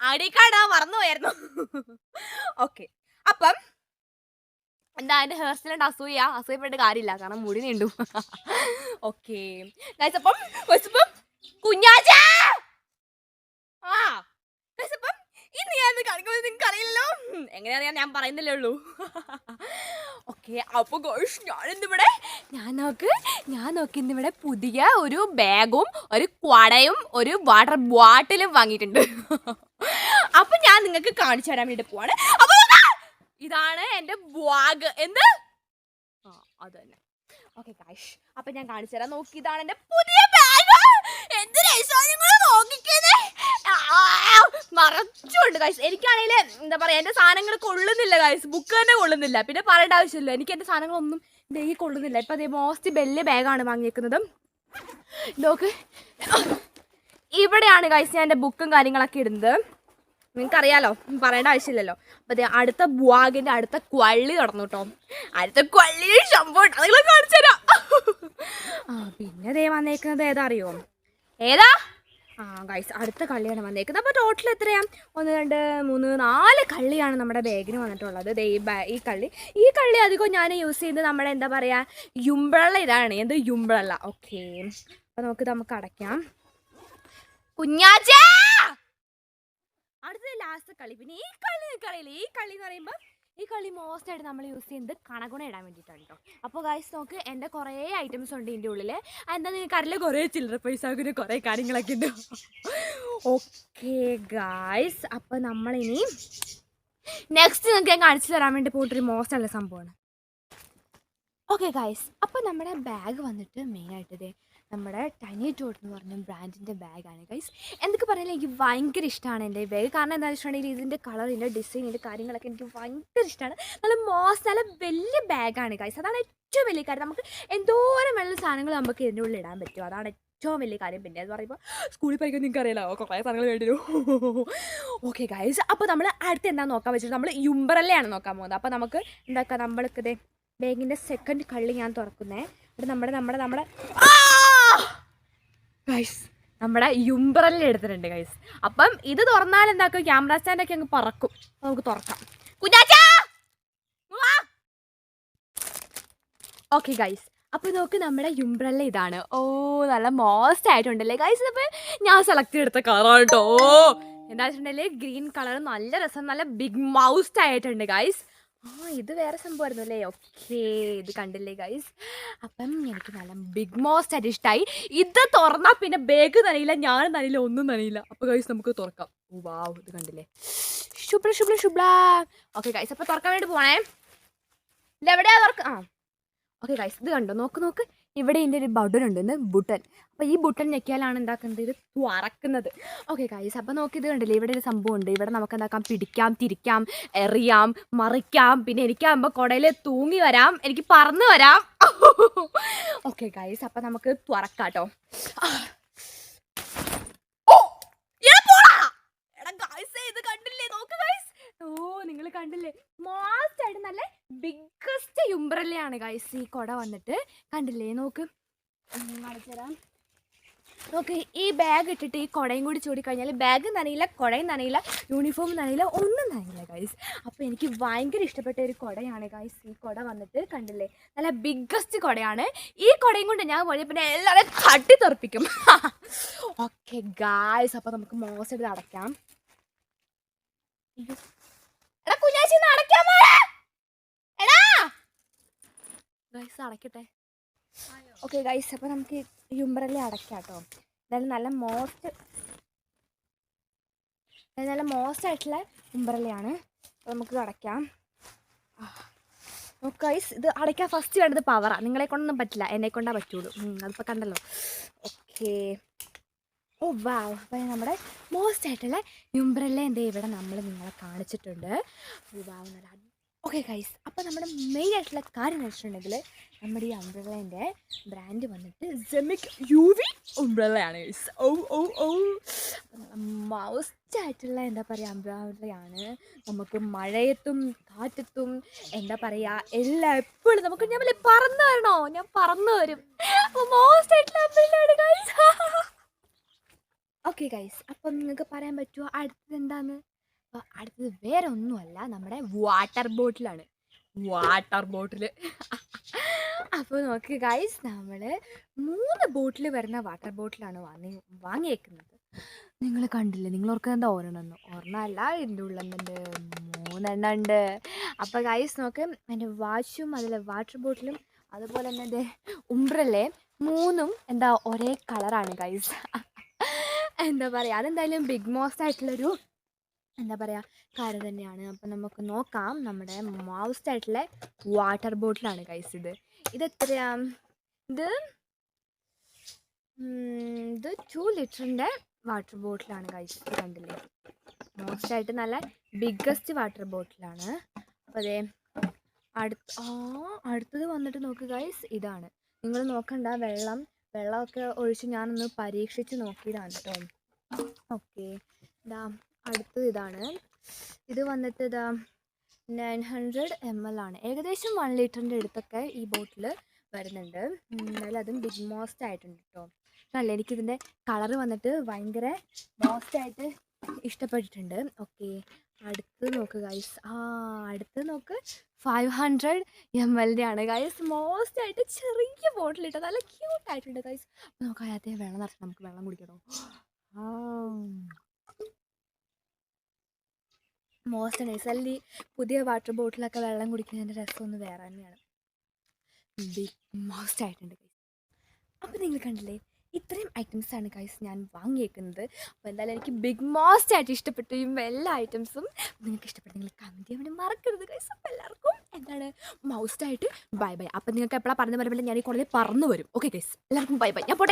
അടിക്കാടാ മറന്നു പോയായിരുന്നു. ഓക്കെ, അപ്പം എന്താ എൻ്റെ ഹെയർ സ്റ്റൈലുണ്ട് അസൂയപ്പെട്ട് കാര്യമില്ല, കാരണം മുടി നീണ്ടു. ഓക്കെ അപ്പം കുഞ്ഞാച്ച അപ്പം ഇന്ന് ഞാൻ കാണിക്കുമ്പോൾ നിങ്ങൾക്ക് അറിയില്ലല്ലോ, എങ്ങനെയാ ഞാൻ പറയുന്നില്ലേ ഉള്ളൂ. ഓക്കെ, അപ്പൊ ഞാൻ നോക്കി ഇന്നിവിടെ പുതിയ ഒരു ബാഗും ഒരു കുടയും ഒരു വാട്ടർ ബോട്ടിലും വാങ്ങിയിട്ടുണ്ട്. അപ്പൊ ഞാൻ നിങ്ങൾക്ക് കാണിച്ചു തരാൻ വേണ്ടി പോവാണ്. അപ്പൊ ഇതാണ് എന്റെ ബാഗ്. എന്ത് അത് തന്നെ. ഓക്കെ ഗൈസ്, അപ്പൊ ഞാൻ കാണിച്ചു തരാം. നോക്കി, ഇതാണ് എന്റെ പുതിയ ബാഗ്. എന്ത് നിറച്ചുണ്ട് ഗൈസ്. എനിക്കാണെങ്കിൽ എന്താ പറയാ, എന്റെ സാധനങ്ങൾ കൊള്ളുന്നില്ല ഗൈസ്, ബുക്ക് തന്നെ കൊള്ളുന്നില്ല. പിന്നെ പറയേണ്ട ആവശ്യമില്ല, എനിക്ക് എന്റെ സാധനങ്ങളൊന്നും ഈ കൊള്ളുന്നില്ല. ഇപ്പൊ അതേ മോസ്റ്റ് വലിയ ബാഗാണ് വാങ്ങിയേക്കുന്നത്. നോക്ക്, ഇവിടെയാണ് ഗൈസ് ഞാൻ എന്റെ ബുക്കും കാര്യങ്ങളൊക്കെ ഇടുന്നത്. നിങ്ങൾക്കറിയാലോ, പറയേണ്ട ആവശ്യമില്ലല്ലോ. അപ്പൊ അതെ, അടുത്ത ബാഗിന്റെ അടുത്ത കൊള്ളി തുറന്നു കേട്ടോ. അടുത്ത കൊള്ളി ശമ്പോ നിങ്ങൾ കാണിച്ചു തരാം. പിന്നെ ദേ വന്നേക്കുന്നത് ഏതാ അറിയോ? ഗൈസ്, അടുത്ത കള്ളിയാണ് വന്നേക്കുന്നത്. അപ്പോൾ ടോട്ടൽ എത്രയാ? 1 2 3 4 കള്ളിയാണ് നമ്മുടെ ബാഗിന് വന്നിട്ടുള്ളത്. ഈ കള്ളി അധികം ഞാൻ യൂസ് ചെയ്യുന്നത് നമ്മുടെ എന്താ പറയുക, യുംബ്രല്ല. ഇതാണ് എന്ത് യുംബ്രല്ല. ഓക്കെ, അപ്പോൾ നമുക്ക് അടയ്ക്കാം. കുഞ്ഞാച്ചാ, അടുത്തത് ലാസ്റ്റ് കളി. പിന്നെ ഈ കളി നിൽക്കറിയില്ല. ഈ കളി എന്ന് പറയുമ്പോൾ ഈ കളി മോസ്റ്റ് ആയിട്ട് നമ്മൾ യൂസ് ചെയ്യുന്നത് കണകുണ ഇടാൻ വേണ്ടിയിട്ടാണ് കേട്ടോ. അപ്പോൾ ഗൈസ് നോക്ക്, എൻ്റെ കുറേ ഐറ്റംസ് ഉണ്ട് ഇതിൻ്റെ ഉള്ളിൽ. എന്താ നിങ്ങൾക്ക് അറിയില്ല, കുറേ ചില്ലറ പൈസ ആകുന്ന കുറേ കാര്യങ്ങളൊക്കെ ഉണ്ട്. ഓക്കെ ഗൈസ്, അപ്പോൾ നമ്മളിനി നെക്സ്റ്റ് നിങ്ങൾക്ക് ഞാൻ കാണിച്ചു തരാൻ വേണ്ടി പോയിട്ടൊരു മോസ്റ്റ് ഉള്ള സംഭവമാണ്. ഓക്കെ ഗൈസ്, അപ്പോൾ നമ്മുടെ ബാഗ് വന്നിട്ട് മെയിനായിട്ട് നമ്മുടെ ടൈനി ടോട്ട് എന്ന് പറഞ്ഞ ബ്രാൻഡിൻ്റെ ബാഗാണ് ഗൈസ്. എന്തൊക്കെ പറയുന്നത്, എനിക്ക് ഭയങ്കര ഇഷ്ടമാണ് എൻ്റെ ബാഗ്. കാരണം എന്താണെന്ന് വെച്ചിട്ടുണ്ടെങ്കിൽ ഇതിൻ്റെ കളർ, ഇതിൻ്റെ ഡിസൈൻ, ഇതിൻ്റെ കാര്യങ്ങളൊക്കെ എനിക്ക് ഭയങ്കര ഇഷ്ടമാണ്. നല്ല വലിയ ബാഗാണ് ഗൈസ്. അതാണ് ഏറ്റവും വലിയ കാര്യം. നമുക്ക് എന്തോരം വെള്ള സാധനങ്ങൾ നമുക്ക് ഇതിൻ്റെ ഉള്ളിൽ ഇടാൻ പറ്റും. അതാണ് ഏറ്റവും വലിയ കാര്യം. പിന്നെ അത് പറയുമ്പോൾ സ്കൂളിൽ പഠിക്കാൻ നിങ്ങൾക്ക് അറിയാലോ, കുറേ സാധനങ്ങൾ വേണ്ടി വരും. ഓക്കെ ഗൈസ്, അപ്പോൾ നമ്മൾ അടുത്ത് എന്താ നോക്കാൻ വെച്ചിട്ട് നമ്മൾ യുംബ്രല്ലയാണ് നോക്കാൻ പോകുന്നത്. അപ്പോൾ നമുക്ക് എന്താക്കാം, നമ്മൾക്ക് ബാഗിൻ്റെ സെക്കൻഡ് കള്ളി ഞാൻ തുറക്കുന്നേ. ഇവിടെ നമ്മുടെ ഗൈസ്, നമ്മുടെ യുംബ്രല്ല എടുത്തിട്ടുണ്ട് ഗൈസ്. അപ്പം ഇത് തുറന്നാൽ എന്താക്കും, ക്യാമറ സ്റ്റാൻഡൊക്കെ അങ്ങ് പറക്കും. നമുക്ക് തുറക്കാം. ഓക്കെ ഗൈസ്, അപ്പോൾ നോക്ക്, നമ്മുടെ യുംബ്രല്ല ഇതാണ്. നല്ല മോസ്റ്റ് ആയിട്ടുണ്ടല്ലേ ഗൈസ്. അപ്പം ഞാൻ സെലക്ട് ചെയ്തെടുത്ത കളറാണ് കേട്ടോ. എന്താ വെച്ചിട്ടുണ്ടെങ്കിൽ ഗ്രീൻ കളർ, നല്ല രസം, നല്ല ബിഗ് മൗസ്റ്റ് ആയിട്ടുണ്ട് ഗൈസ്. ഇത് വേറെ സംഭവമായിരുന്നു അല്ലേ. ഓക്കെ, ഇത് കണ്ടില്ലേ ഗൈസ്. അപ്പം എനിക്ക് നല്ല ബിഗ് മോസ്റ്റ് ആയിട്ട് ഇഷ്ടമായി. ഇത് തുറന്നാൽ പിന്നെ ബാഗ് നനയില്ല, ഞാനും നനയില്ല, ഒന്നും നനയില്ല. അപ്പോൾ ഗൈസ് നമുക്ക് തുറക്കാം. വാവ്, ഇത് കണ്ടില്ലേ, ശുഭ്ര. ഓക്കെ ഗൈസ്, അപ്പോൾ തുറക്കാൻ വേണ്ടി പോണേ. ഇതെവിടെയാ തുറക്ക? ഓക്കെ ഗൈസ്, ഇത് കണ്ടോ, നോക്ക്, ഇവിടെ ഇതിൻ്റെ ഒരു ബട്ടൺ ഉണ്ട്, ബട്ടൺ. അപ്പോൾ ഈ ബട്ടൺ ഞെക്കിയാലാണ് എന്താക്കുന്നത്, ഇത് തുറക്കുന്നത്. ഓക്കെ ഗൈസ്, അപ്പോൾ ഇത് കണ്ടില്ലേ, ഇവിടെ ഒരു സംഭവം ഉണ്ട്. ഇവിടെ നമുക്ക് എന്താക്കാം, പിടിക്കാം, തിരിക്കാം, എറിയാം, മറിക്കാം. പിന്നെ എനിക്കാകുമ്പോൾ കുടയിൽ തൂങ്ങി വരാം, എനിക്ക് പറന്ന് വരാം. ഓക്കെ ഗൈസ്, അപ്പോൾ നമുക്ക് തുറക്കാം കേട്ടോ. ഇത് കണ്ടില്ലേ, നോക്ക് ഗൈസ്. നിങ്ങൾ കണ്ടില്ലേ, മോസ്റ്റ് ആയിട്ട് നല്ല ബിഗ്ഗസ്റ്റ് യുംബ്രല്ലയാണ് ഗൈസ് ഈ കുട വന്നിട്ട്. കണ്ടില്ലേ, നോക്ക്, കാണിച്ചുതരാം. നോക്ക്, ഈ ബാഗ് ഇട്ടിട്ട് ഈ കുടയും കൂടി ചൂടിക്കഴിഞ്ഞാൽ ബാഗ് നനയില്ല, കുടയും നനയില്ല, യൂണിഫോം നനയില്ല, ഒന്നും നനയില്ല ഗൈസ്. അപ്പോൾ എനിക്ക് ഭയങ്കര ഇഷ്ടപ്പെട്ട ഒരു കുടയാണ് ഗൈസ് ഈ കുട വന്നിട്ട്. കണ്ടില്ലേ, നല്ല ബിഗ്ഗസ്റ്റ് കുടയാണ്. ഈ കുടയും കൊണ്ട് ഞാൻ പോയി പിന്നെ എല്ലാവരും തട്ടി തെറിപ്പിക്കും. ഓക്കെ ഗൈസ്, അപ്പോൾ നമുക്ക് മോസ്റ്റ് എടുത്ത് അടയ്ക്കാം. കുഞ്ഞാച്ചി അടയ്ക്കാൻ ഗൈസ്, അടയ്ക്കട്ടെ. ഓക്കെ ഗൈസ്, അപ്പോൾ നമുക്ക് യുംബ്രല്ല അടയ്ക്കാം കേട്ടോ. എന്തായാലും നല്ല മോസ്റ്റ് ആയിട്ടുള്ള യുംബ്രല്ലയാണ്. അപ്പോൾ നമുക്ക് അടയ്ക്കാം. ഓക്കെ ഗൈസ്, ഇത് അടയ്ക്കാൻ ഫസ്റ്റ് വേണ്ടത് പവറാണ്. നിങ്ങളെ കൊണ്ടൊന്നും പറ്റില്ല, എന്നെ കൊണ്ടാ പറ്റുള്ളൂ. അതിപ്പോൾ കണ്ടല്ലോ. ഓക്കെ, വാവ്, അപ്പോൾ നമ്മുടെ മോസ്റ്റ് ആയിട്ടുള്ള യുംബ്രല്ല എന്താ ഇവിടെ നമ്മൾ നിങ്ങളെ കാണിച്ചിട്ടുണ്ട്. വാവ്, നല്ല. ഓക്കെ ഗൈസ്, അപ്പോൾ നമ്മുടെ മെയിൻ ആയിട്ടുള്ള കാര്യം എന്ന് വെച്ചിട്ടുണ്ടെങ്കിൽ നമ്മുടെ ഈ അംബ്രല്ലേൻ്റെ ബ്രാൻഡ് വന്നിട്ട് സെമിക് UV അംബ്രല്ലയാണ് ഗൈസ്. മോസ്റ്റ് ആയിട്ടുള്ള എന്താ പറയുക അംബ്രല്ലയാണ്. നമുക്ക് മഴയത്തും കാറ്റത്തും എന്താ പറയുക എപ്പോഴും നമുക്ക് ഞാൻ പറന്നു വരണോ, ഞാൻ പറന്നു വരും. മോസ്റ്റ് ആയിട്ടുള്ള അംബ്രല്ലയാണ് ഗൈസ്. ഓക്കെ ഗൈസ്, അപ്പം നിങ്ങൾക്ക് പറയാൻ പറ്റുമോ അടുത്തത് എന്താന്ന്? അപ്പോൾ അടുത്തത് വേറെ ഒന്നുമല്ല, നമ്മുടെ വാട്ടർ ബോട്ടിലാണ്. Water bottle. അപ്പോൾ നോക്ക് ഗൈസ്, നമ്മൾ 3 ബോട്ടിൽ വരുന്ന വാട്ടർ ബോട്ടിലാണ് വാങ്ങിയേക്കുന്നത്. നിങ്ങൾ കണ്ടില്ലേ? നിങ്ങൾ ഓർക്കുന്നത് എന്താ ഒരെണ്ണമല്ല, ഇതിൻ്റെ ഉള്ളിൽ എന്തുണ്ട്? 3 എണ്ണം ഉണ്ട്. അപ്പോൾ ഗൈസ് നോക്ക്, എൻ്റെ വാച്ചും അതിലെ വാട്ടർ ബോട്ടിലും അതുപോലെ തന്നെ എൻ്റെ ഉംബ്രല്ലേ 3ഉം എന്താ ഒരേ കളറാണ് ഗൈസ്. എന്താ പറയുക, അതെന്തായാലും ബിഗ് മോസ്റ്റ് ആയിട്ടുള്ളൊരു എന്താ പറയുക കാര്യം തന്നെയാണ്. അപ്പം നമുക്ക് നോക്കാം. നമ്മുടെ മോസ്റ്റ് ആയിട്ടുള്ള വാട്ടർ ബോട്ടിലാണ് ഗൈസ് ഇത് എത്രയാ? ഇത് 2 ലിറ്ററിൻ്റെ വാട്ടർ ബോട്ടിലാണ് ഗൈസ്. ഇത് കണ്ടില്ലേ? മോസ്റ്റ് ആയിട്ട് നല്ല ബിഗ്ഗസ്റ്റ് വാട്ടർ ബോട്ടിലാണ്. അപ്പോൾ അതേ അടുത്തത് വന്നിട്ട് നോക്ക് ഗൈസ്, ഇതാണ്. നിങ്ങൾ നോക്കണ്ട, വെള്ളമൊക്കെ ഒഴിച്ച് ഞാനൊന്ന് പരീക്ഷിച്ച് നോക്കിയതാണ് കേട്ടോ. ഓക്കെ, അടുത്തത് ഇതാണ്. ഇത് വന്നിട്ട് 900 ml ആണ്. ഏകദേശം 1 ലിറ്ററിൻ്റെ അടുത്തൊക്കെ ഈ ബോട്ടിൽ വരുന്നുണ്ട്. എന്നാലും അതും ബിഗ് മോസ്റ്റ് ആയിട്ടുണ്ട് കേട്ടോ. അല്ല, എനിക്കിതിൻ്റെ കളറ് വന്നിട്ട് ഭയങ്കര മോസ്റ്റായിട്ട് ഇഷ്ടപ്പെട്ടിട്ടുണ്ട്. ഓക്കെ, അടുത്ത് നോക്ക് ഗൈസ്. അടുത്ത് നോക്ക്, 500 ml ആണ് ഗൈസ്. മോസ്റ്റായിട്ട് ചെറിയ ബോട്ടിലിട്ട് നല്ല ക്യൂട്ടായിട്ടുണ്ട് ഗൈസ്. അപ്പോൾ നമുക്ക് അതിനകത്ത് വെള്ളം നിറച്ച് നമുക്ക് വെള്ളം കുടിക്കണോ? മോസ്റ്റ് നൈസ് അല്ലേ? പുതിയ വാട്ടർ ബോട്ടിലൊക്കെ വെള്ളം കുടിക്കുന്നതിൻ്റെ രസമൊന്ന് വേറെ തന്നെയാണ്. ബിഗ് മോസ്റ്റ് ആയിട്ടുണ്ട് ഗൈസ്. അപ്പോൾ നിങ്ങൾ കണ്ടില്ലേ, ഇത്രയും ഐറ്റംസാണ് ഗൈസ് ഞാൻ വാങ്ങിയേക്കുന്നത്. അപ്പോൾ എന്തായാലും എനിക്ക് ബിഗ് മോസ്റ്റ് ആയിട്ട് ഇഷ്ടപ്പെട്ടു ഈ എല്ലാ ഐറ്റംസും. നിങ്ങൾക്ക് ഇഷ്ടപ്പെട്ട നിങ്ങൾ കമൻറ്റ് ചെയ്യാൻ വേണ്ടി മറക്കരുത് ഗൈസ്. അപ്പോൾ എല്ലാവർക്കും എന്താണ് മൗസ്റ്റായിട്ട് ബൈ ബൈ. അപ്പോൾ നിങ്ങൾക്ക് എപ്പോഴാണ് പറഞ്ഞു വരുമ്പോൾ ഞാൻ ഈ കോളേജിൽ പറന്നു വരും. ഓക്കെ ഗൈസ്, എല്ലാവർക്കും ബൈ ബൈ. ഞാൻ പോട്ടെ.